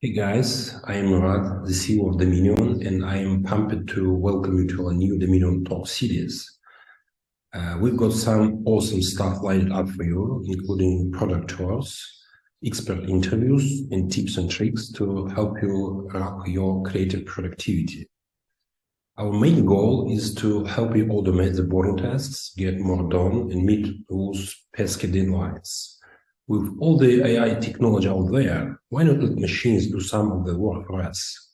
Hey guys, I am Rad, the CEO of Daminion, and I am pumped to welcome you to our new Daminion Talk series. We've got some awesome stuff lined up for you, including product tours, expert interviews, and tips and tricks to help you rock your creative productivity. Our main goal is to help you automate the boring tasks, get more done, and meet those pesky deadlines. With all the AI technology out there, why not let machines do some of the work for us?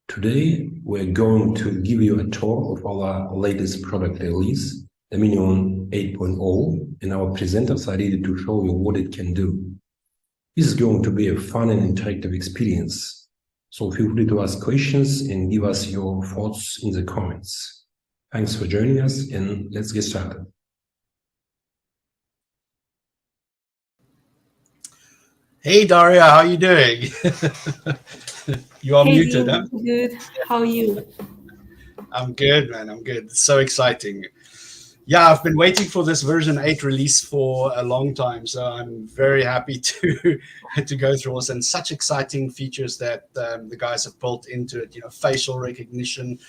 Today, we're going to give you a tour of our latest product release, Daminion 8.0, and our presenters are ready to show you what it can do. This is going to be a fun and interactive experience, so feel free to ask questions and give us your thoughts in the comments. Thanks for joining us, and let's get started. Hey Daria, how are you doing? You are muted, huh? Good. How are you? I'm good, man. I'm good. It's so exciting. Yeah, I've been waiting for this version 8 release for a long time, so I'm very happy to go through this, and such exciting features that the guys have built into it. Facial recognition,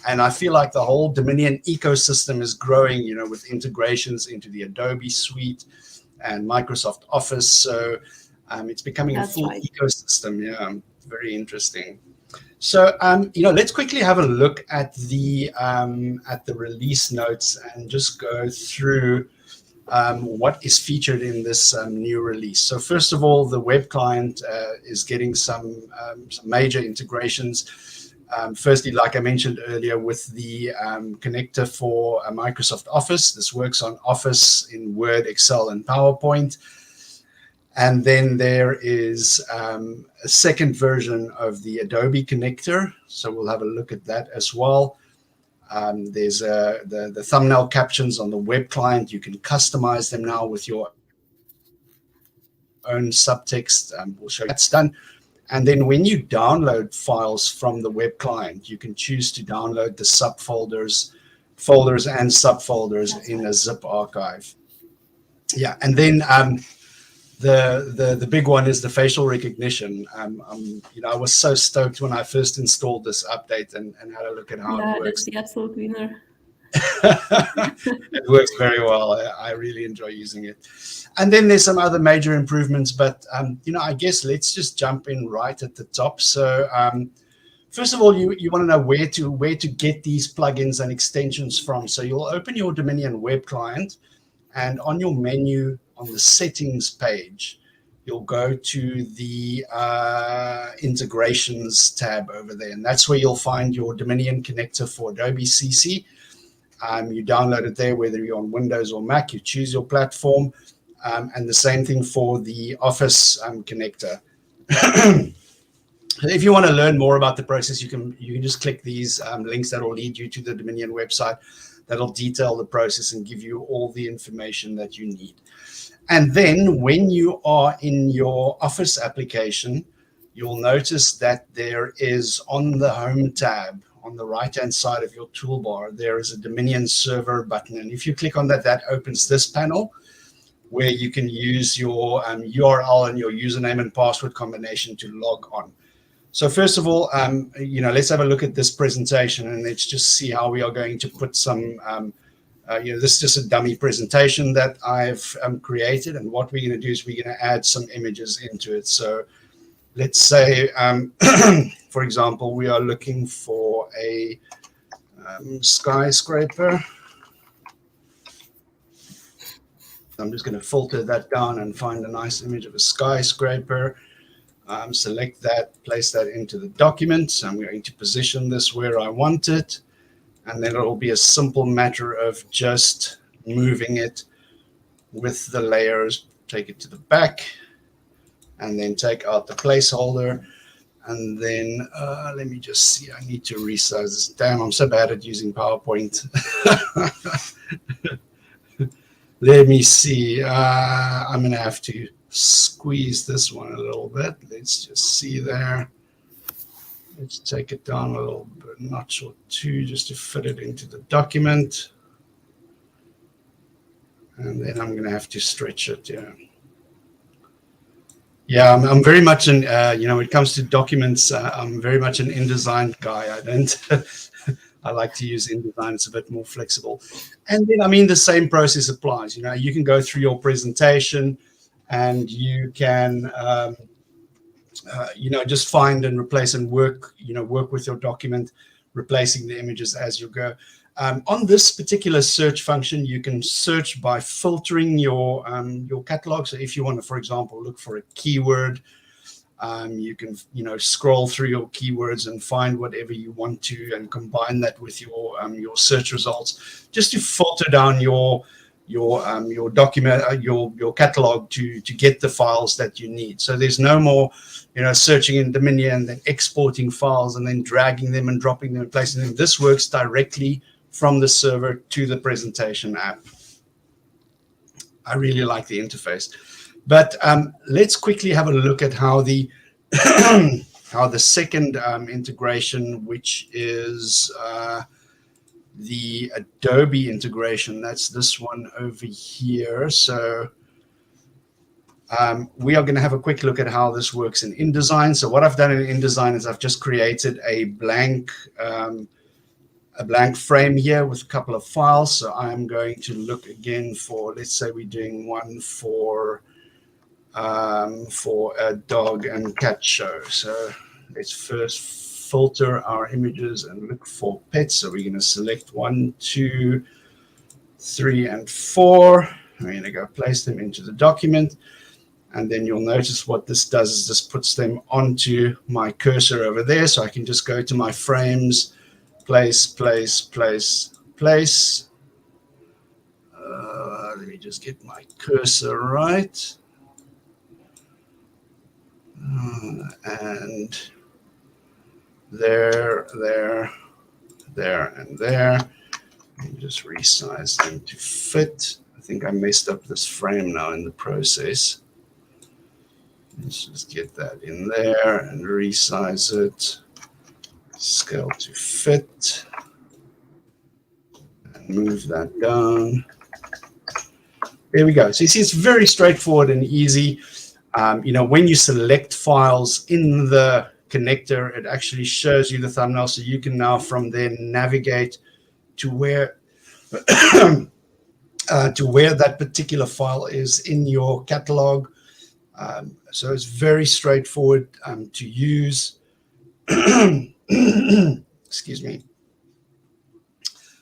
and I feel like the whole Daminion ecosystem is growing. With integrations into the Adobe suite and Microsoft Office. So it's becoming a full ecosystem. Yeah, very interesting. So let's quickly have a look at the release notes and just go through what is featured in this new release. So first of all, the web client is getting some major integrations. Firstly, like I mentioned earlier, with the connector for Microsoft Office. This works on Office in Word, Excel, and PowerPoint. And then there is a second version of the Adobe connector. So we'll have a look at that as well. There's the thumbnail captions on the web client. You can customize them now with your own subtext. We'll show you that's done. And then when you download files from the web client, you can choose to download the subfolders, folders and subfolders in a zip archive. Yeah, and then the big one is the facial recognition. I was so stoked when I first installed this update and had a look at how it works. That's the absolute winner. It works very well. I really enjoy using it. And then there's some other major improvements, but I guess let's just jump in right at the top. So first of all, you want to know where to get these plugins and extensions from. So you'll open your Daminion web client, and on your menu on the settings page, you'll go to the integrations tab over there, and that's where you'll find your Daminion connector for Adobe CC. You download it there, whether you're on Windows or Mac. You choose your platform, and the same thing for the Office connector. If you want to learn more about the process, you can just click these links that will lead you to the Daminion website. That'll detail the process and give you all the information that you need. And then when you are in your Office application, you'll notice that there is on the Home tab, on the right-hand side of your toolbar, there is a Daminion Server button. And if you click on that, that opens this panel where you can use your URL and your username and password combination to log on. So first of all, let's have a look at this presentation, and let's just see how we are going to put some, this is just a dummy presentation that I've created. And what we're going to do is we're going to add some images into it. So let's say, for example, we are looking for a skyscraper. I'm just going to filter that down and find a nice image of a skyscraper. Select that, place that into the document. So I'm going to position this where I want it. And then it'll be a simple matter of just moving it with the layers. Take it to the back and then take out the placeholder. And then let me just see. I need to resize this. Damn, I'm so bad at using PowerPoint. Let me see. I'm going to have to squeeze this one a little bit. Let's just see there. Let's take it down a little bit, notch or two, just to fit it into the document. And then I'm going to have to stretch it. Yeah. Yeah, I'm very much an, when it comes to documents, I'm very much an InDesign guy. I don't, I like to use InDesign. It's a bit more flexible. And then, I mean, the same process applies. You can go through your presentation and you can, just find and replace and work with your document, replacing the images as you go. On this particular search function, you can search by filtering your catalog. So if you want to, for example, look for a keyword, you can scroll through your keywords and find whatever you want to, and combine that with your search results, just to filter down your document, your catalog to get the files that you need. So there's no more searching in Dominion, then exporting files and then dragging them and dropping them and placing them. This works directly from the server to the presentation app. I really like the interface. But let's quickly have a look at how the how the second integration, which is the Adobe integration, that's this one over here. So we are going to have a quick look at how this works in InDesign. So what I've done in InDesign is I've just created a blank frame here with a couple of files. So I'm going to look again for, let's say we're doing one for a dog and cat show. So let's first filter our images and look for pets. So we're going to select 1, 2, 3, and 4. We're going to go place them into the document. And then you'll notice what this does is this puts them onto my cursor over there. So I can just go to my frames, place, place, place, place. Let me just get my cursor right. And there, and there. And just resize them to fit. I think I messed up this frame now in the process. Let's just get that in there and resize it. Scale to fit. And move that down. There we go. So you see, it's very straightforward and easy. When you select files in the connector, it actually shows you the thumbnail. So you can now from there navigate to where that particular file is in your catalog. So it's very straightforward to use. Excuse me.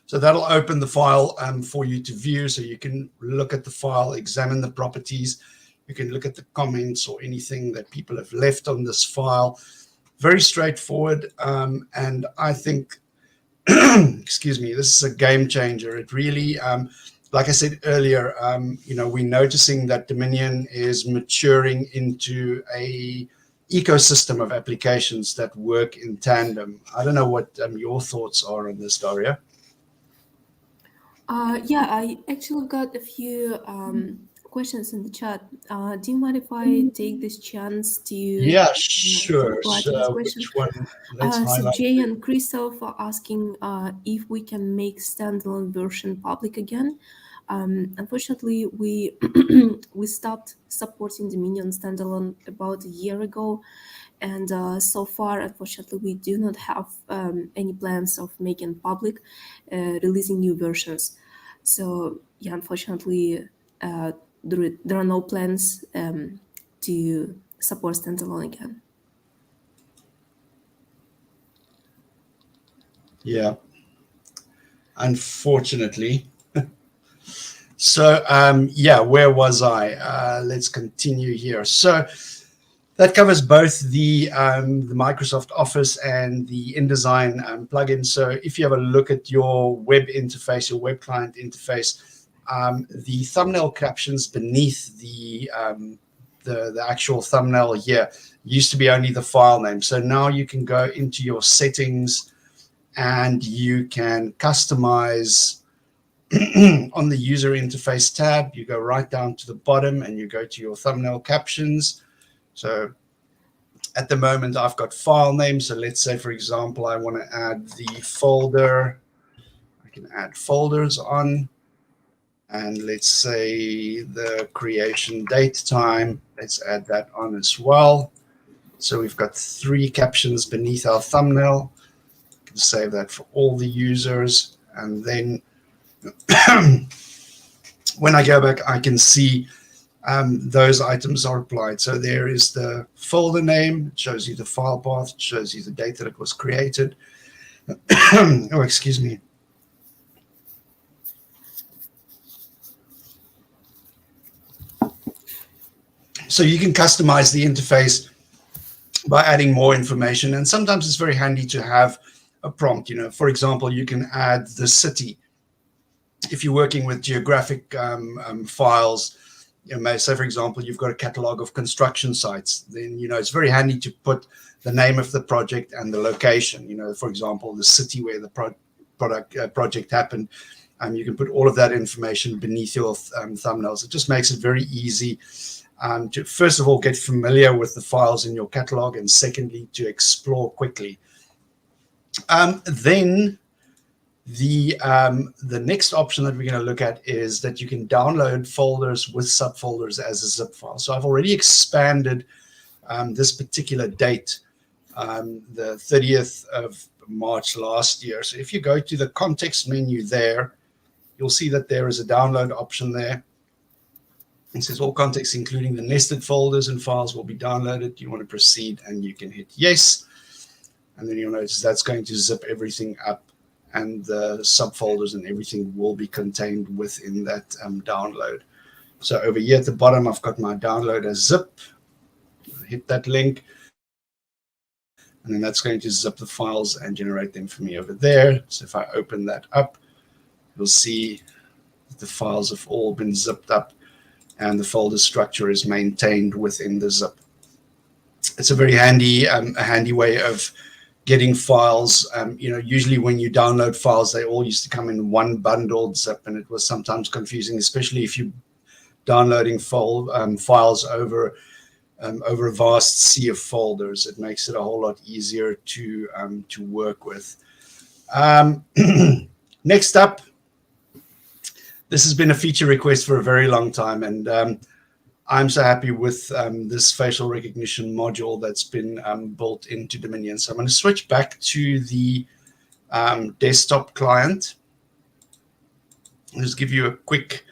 So that'll open the file for you to view. So you can look at the file, examine the properties. You can look at the comments or anything that people have left on this file. Very straightforward. And I think, excuse me, this is a game changer. It really, like I said earlier, we're noticing that Dominion is maturing into a ecosystem of applications that work in tandem. I don't know what your thoughts are on this, Daria. Yeah, I actually got a few questions in the chat. Do you mind if I take this chance to sure. So which one? So Jay and Christoph are asking if we can make standalone version public again. Unfortunately, we we stopped supporting Dominion standalone about a year ago, and so far, unfortunately, we do not have any plans of making public, releasing new versions. So yeah, unfortunately, there are no plans to support standalone again. Yeah, unfortunately. So yeah, where was I? Let's continue here. So that covers both the Microsoft Office and the InDesign plugin. So if you have a look at your web interface, your web client interface, the thumbnail captions beneath the actual thumbnail here used to be only the file name. So now you can go into your settings and you can customize on the user interface tab. You go right down to the bottom and you go to your thumbnail captions. So at the moment, I've got file names. So let's say, for example, I want to add the folder. I can add folders on. And let's say the creation date time. Let's add that on as well. So we've got 3 captions beneath our thumbnail. You can save that for all the users. And then when I go back, I can see those items are applied. So there is the folder name, it shows you the file path, it shows you the date that it was created. Oh, excuse me. So you can customize the interface by adding more information. And sometimes it's very handy to have a prompt. For example, you can add the city. If you're working with geographic files, say, for example, you've got a catalog of construction sites, then, it's very handy to put the name of the project and the location, for example, the city where the project happened. You can put all of that information beneath your thumbnails. It just makes it very easy to, first of all, get familiar with the files in your catalog, and secondly, to explore quickly. Then the next option that we're going to look at is that you can download folders with subfolders as a zip file. So I've already expanded this particular date, the 30th of March last year. So if you go to the context menu there, you'll see that there is a download option there. It says all context, including the nested folders and files, will be downloaded. You want to proceed, and you can hit yes. And then you'll notice that's going to zip everything up, and the subfolders and everything will be contained within that download. So over here at the bottom, I've got my download as zip. Hit that link, and then that's going to zip the files and generate them for me over there. So if I open that up, you'll see that the files have all been zipped up, and the folder structure is maintained within the zip. It's a very handy, way of getting files. Usually when you download files, they all used to come in one bundled zip, and it was sometimes confusing, especially if you're downloading files over a vast sea of folders. It makes it a whole lot easier to work with. Next up, this has been a feature request for a very long time, and I'm so happy with this facial recognition module that's been built into Daminion. So I'm going to switch back to the desktop client. I'll just give you a quick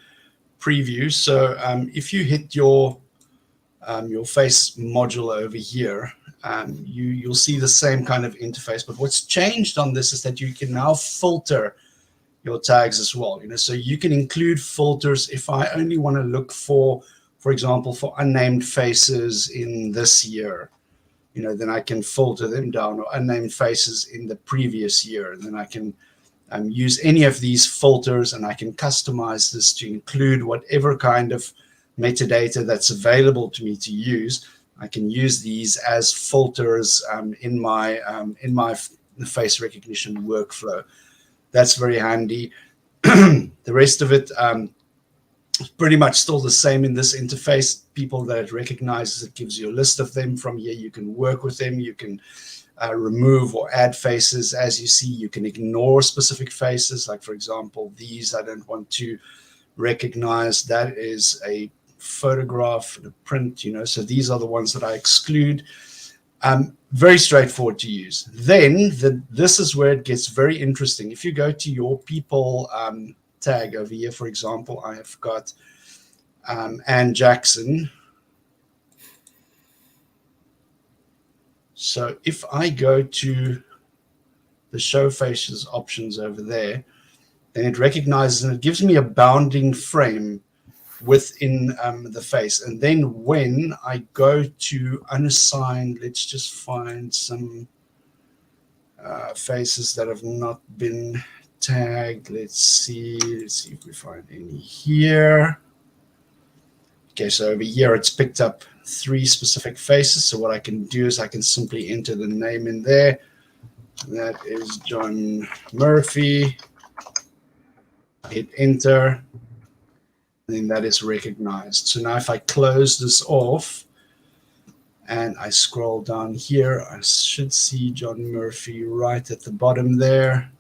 preview. So if you hit your face module over here, you'll see the same kind of interface. But what's changed on this is that you can now filter your tags as well. So you can include filters. If I only want to look for example, for unnamed faces in this year, then I can filter them down, or unnamed faces in the previous year. And then I can use any of these filters, and I can customize this to include whatever kind of metadata that's available to me to use. I can use these as filters in my face recognition workflow. That's very handy. The rest of it is pretty much still the same in this interface. People that it recognizes, it gives you a list of them. From here, you can work with them. You can remove or add faces. As you see, you can ignore specific faces. Like, for example, these I don't want to recognize. That is a photograph and a print, so these are the ones that I exclude. Very straightforward to use. Then this is where it gets very interesting. If you go to your people tag over here, for example, I have got Ann Jackson. So if I go to the show faces options over there, then it recognizes and it gives me a bounding frame within the face. And then when I go to unassigned, let's just find some faces that have not been tagged. Let's see if we find any here. Okay, so over here it's picked up 3 specific faces. So what I can do is I can simply enter the name in there. That is John Murphy. Hit enter. And then that is recognized. So now if I close this off and I scroll down here, I should see John Murphy right at the bottom there.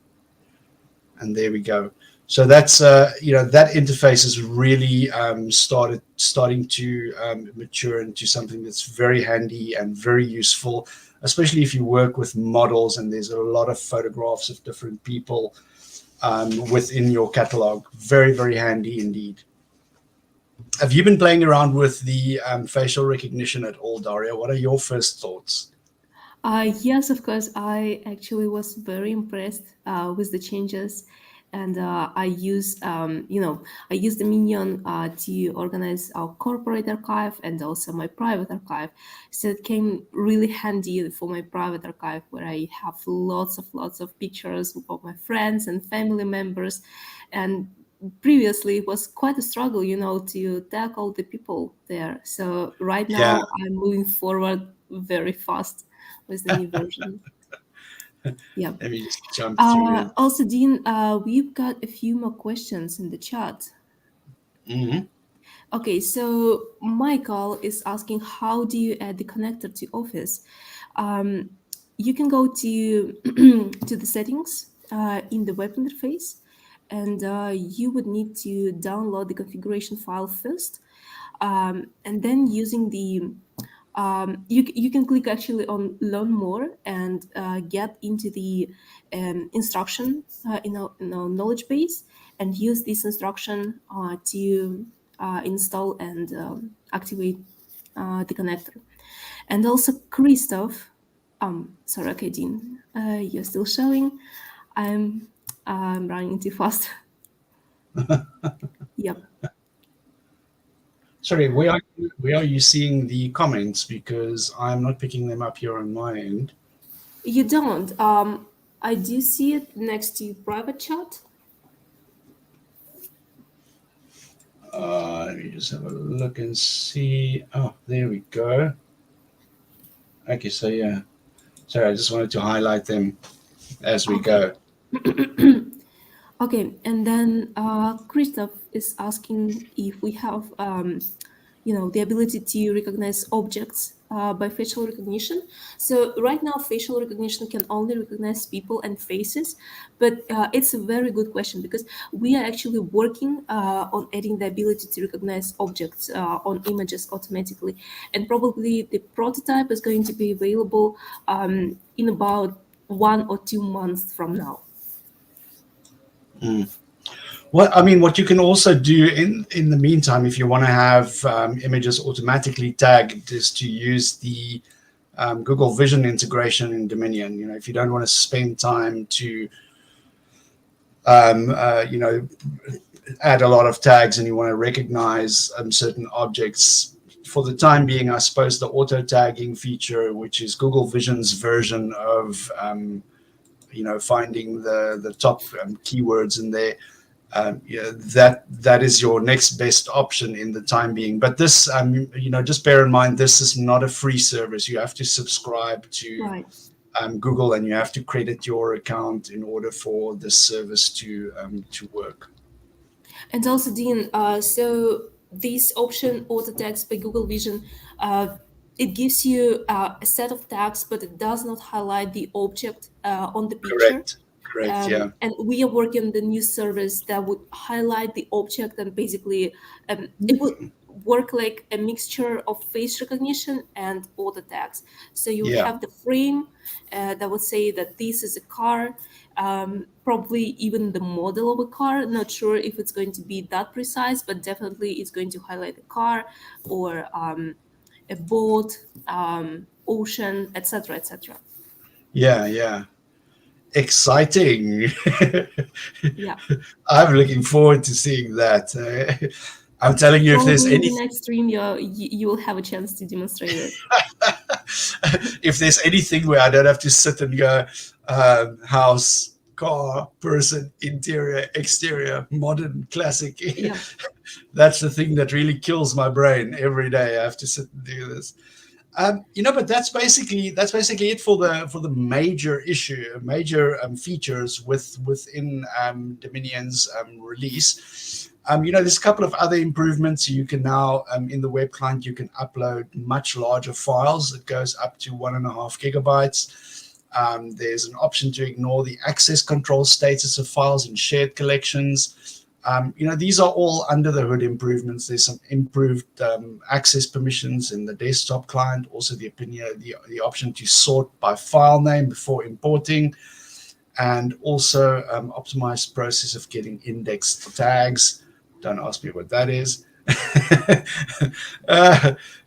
And there we go. So that's that interface is really starting to mature into something that's very handy and very useful, especially if you work with models and there's a lot of photographs of different people within your catalog. Very, very handy indeed. Have you been playing around with the facial recognition at all, Daria? What are your first thoughts? Yes, of course. I actually was very impressed with the changes, and I use Dominion to organize our corporate archive and also my private archive. So it came really handy for my private archive, where I have lots of pictures of my friends and family members, and previously it was quite a struggle, to tag all the people there. So right Yeah. now I'm moving forward very fast with the new version. Yeah. Let me just jump through it. Also, Dean, we've got a few more questions in the chat. Mm-hmm. Okay, so Michael is asking, how do you add the connector to Office? You can go to to the settings in the web interface, and you would need to download the configuration file first, and then using the you can click actually on learn more and get into the instruction in our knowledge base, and use this instruction to install and activate the connector. And also Christoph, sorry, okay, Dean, you're still showing. I'm running too fast. Yep. Sorry, where are you seeing the comments? Because I'm not picking them up here on my end. You don't. I do see it next to private chat. Let me just have a look and see. Oh, there we go. Okay, so yeah. Sorry, I just wanted to highlight them as we go. Okay, and then Christoph is asking if we have, the ability to recognize objects by facial recognition. So right now, facial recognition can only recognize people and faces, but it's a very good question, because we are actually working on adding the ability to recognize objects on images automatically, and probably the prototype is going to be available in about 1 or 2 months from now. Well, I mean, what you can also do in the meantime, if you want to have images automatically tagged, is to use the Google Vision integration in Dominion. If you don't want to spend time to, add a lot of tags, and you want to recognize certain objects, for the time being, I suppose the auto tagging feature, which is Google Vision's version of, finding the top keywords in there. That is your next best option in the time being. But this, just bear in mind, this is not a free service. You have to subscribe to Right. Google, and you have to credit your account in order for this service to work. And also, Dean, so this option, auto tags by Google Vision, it gives you a set of tags, but it does not highlight the object on the picture. Correct. Yeah. And we are working on the new service that would highlight the object, and basically it would work like a mixture of face recognition and auto tags. So you would have the frame that would say that this is a car, probably even the model of a car. Not sure if it's going to be that precise, but definitely it's going to highlight a car or a boat, ocean, etc., etc. Yeah. Exciting. Yeah. I'm looking forward to seeing that. I'm telling you, if there's Probably in anything, the next stream, you will have a chance to demonstrate it. if there's anything where I don't have to sit and go, house, car, person, interior, exterior, modern, classic. Yeah. That's the thing that really kills my brain every day. I have to sit and do this. But that's basically it for the major features within Dominion's release. There's a couple of other improvements. You can now in the web client, you can upload much larger files. It goes up to 1.5 gigabytes. There's an option to ignore the access control status of files in shared collections. These are all under the hood improvements. There's some improved access permissions in the desktop client. Also, the option to sort by file name before importing, and also optimized process of getting indexed tags. Don't ask me what that is.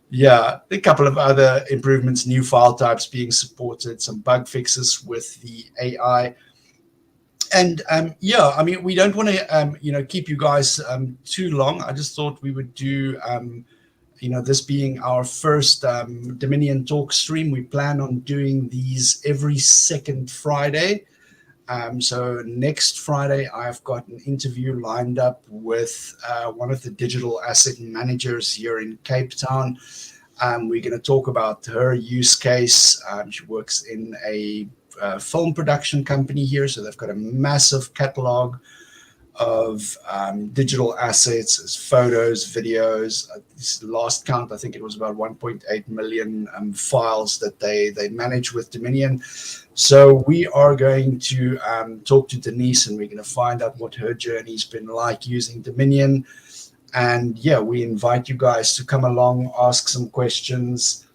Yeah, a couple of other improvements, new file types being supported, some bug fixes with the AI. And we don't want to keep you guys too long. I just thought we would do this being our first Dominion Talk stream. We plan on doing these every second Friday. So next Friday, I've got an interview lined up with one of the digital asset managers here in Cape Town. We're going to talk about her use case. She works in a film production company here, so they've got a massive catalog of digital assets, as photos, videos. This last count, I think it was about 1.8 million files that they manage with Dominion. So we are going to talk to Denise, and we're going to find out what her journey's been like using Dominion. And yeah, we invite you guys to come along, ask some questions.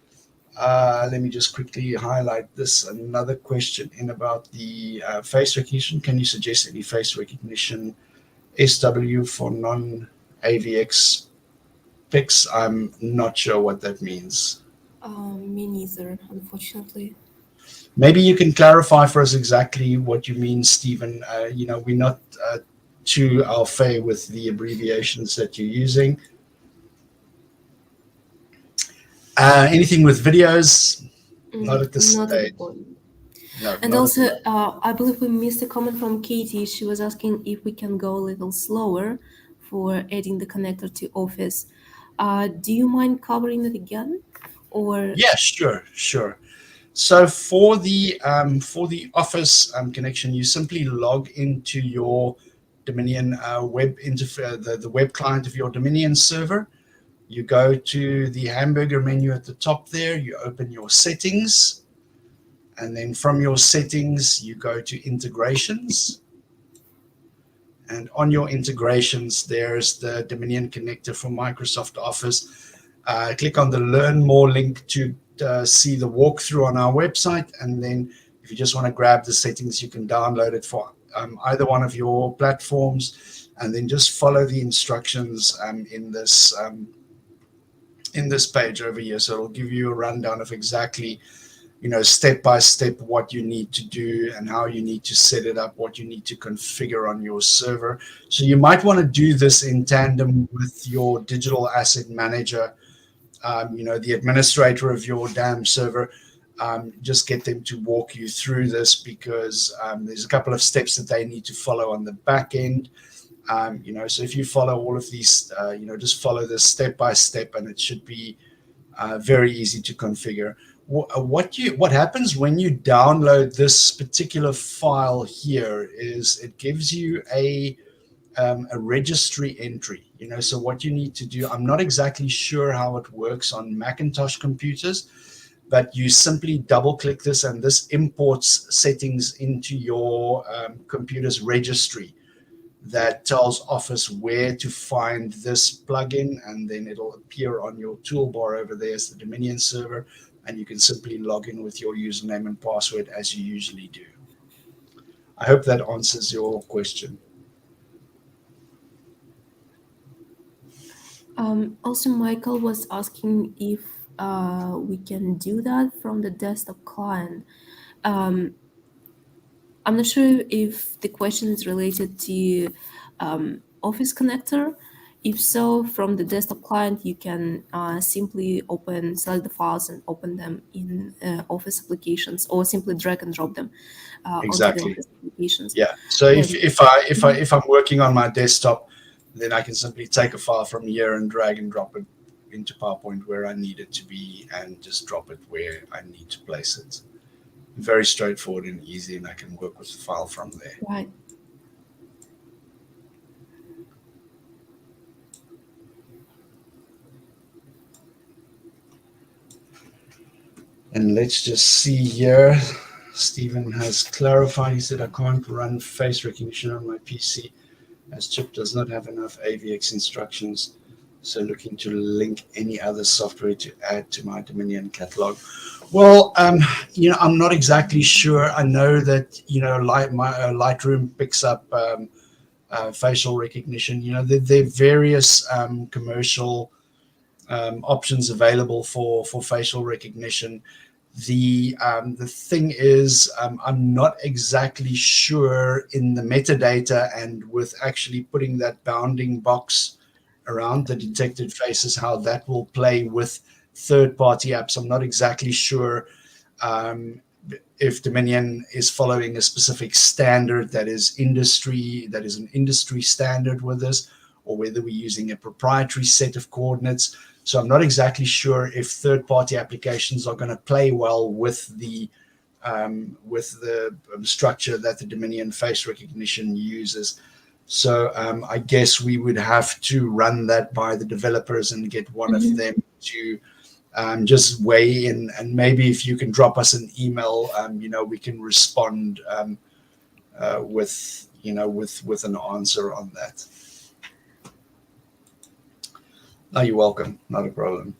Let me just quickly highlight this. Another question in about the face recognition. Can you suggest any face recognition SW for non-AVX pics? I'm not sure what that means. Me neither, unfortunately. Maybe you can clarify for us exactly what you mean, Stephen. We're not too au fait with the abbreviations that you're using. Anything with videos? Not at this stage. No, and also, I believe we missed a comment from Katie. She was asking if we can go a little slower for adding the connector to Office. Do you mind covering it again? Or yeah, sure. So for the Office connection, you simply log into your Dominion web interface, the web client of your Dominion server. You go to the hamburger menu at the top there. You open your settings, and then from your settings, you go to integrations. And on your integrations, there's the Dominion Connector for Microsoft Office. Click on the Learn More link to see the walkthrough on our website. And then if you just want to grab the settings, you can download it for either one of your platforms. And then just follow the instructions in this page over here. So it'll give you a rundown of exactly step by step what you need to do and how you need to set it up, what you need to configure on your server. So you might want to do this in tandem with your digital asset manager, the administrator of your DAM server. Just get them to walk you through this, because there's a couple of steps that they need to follow on the back end. So if you follow all of these, just follow this step by step, and it should be very easy to configure. What happens when you download this particular file here is it gives you a registry entry. So what you need to do, I'm not exactly sure how it works on Macintosh computers, but you simply double click this, and this imports settings into your computer's registry that tells Office where to find this plugin, and then it'll appear on your toolbar over there as the Dominion server, and you can simply log in with your username and password as you usually do. I hope that answers your question. Also, Michael was asking if we can do that from the desktop client. I'm not sure if the question is related to Office Connector. If so, from the desktop client, you can simply select the files and open them in Office applications, or simply drag and drop them Exactly. onto the Office applications. Yeah. So if I'm working on my desktop, then I can simply take a file from here and drag and drop it into PowerPoint where I need it to be, and just drop it where I need to place it. Very straightforward and easy, and I can work with the file from there. Right. And let's just see here. Stephen has clarified. He said, I can't run face recognition on my PC as chip does not have enough AVX instructions. So looking to link any other software to add to my Daminion catalog. Well, I'm not exactly sure. I know that, Lightroom picks up facial recognition. There are various commercial options available for facial recognition. The thing is, I'm not exactly sure in the metadata and with actually putting that bounding box around the detected faces, how that will play with third-party apps. I'm not exactly sure if Daminion is following a specific standard that is an industry standard with this, or whether we're using a proprietary set of coordinates. So I'm not exactly sure if third-party applications are going to play well with the structure that the Daminion face recognition uses. So I guess we would have to run that by the developers and get one of them to just weigh in. And maybe if you can drop us an email, we can respond with an answer on that. No, you're welcome. Not a problem.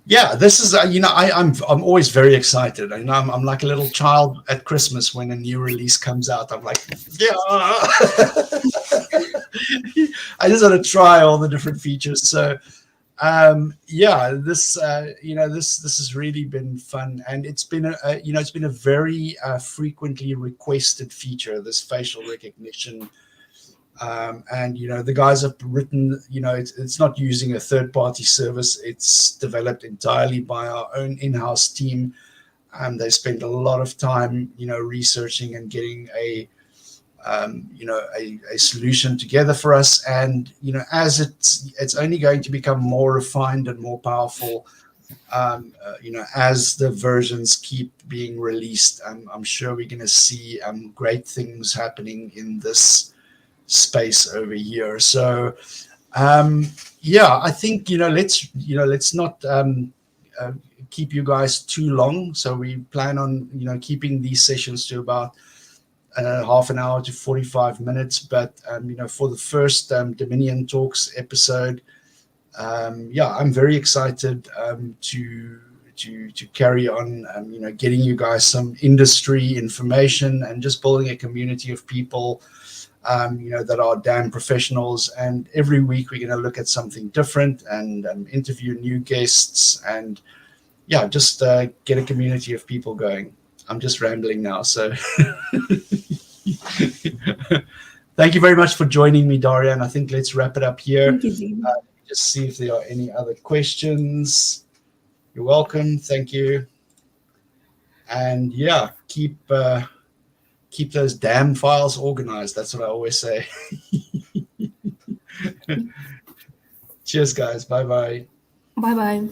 Yeah, this is I'm always very excited. I'm like a little child at Christmas when a new release comes out. I'm like, yeah. I just want to try all the different features. So this has really been fun, and it's been a very frequently requested feature, this facial recognition. And the guys have written, it's not using a third-party service. It's developed entirely by our own in-house team, and they spent a lot of time researching and getting a solution together for us. And as it's only going to become more refined and more powerful as the versions keep being released. I'm sure we're going to see great things happening in this space over here. So I think let's not keep you guys too long. So we plan on keeping these sessions to about half an hour to 45 minutes. But for the first Daminion Talks episode, I'm very excited to carry on getting you guys some industry information and just building a community of people that are DAM professionals. And every week we're going to look at something different and interview new guests and just get a community of people going. I'm just rambling now, so thank you very much for joining me, Daria, and I think let's wrap it up here. Thank you, Dean. Just see if there are any other questions. You're welcome. Thank you. And keep those damn files organized. That's what I always say. Cheers, guys. Bye-bye. Bye-bye.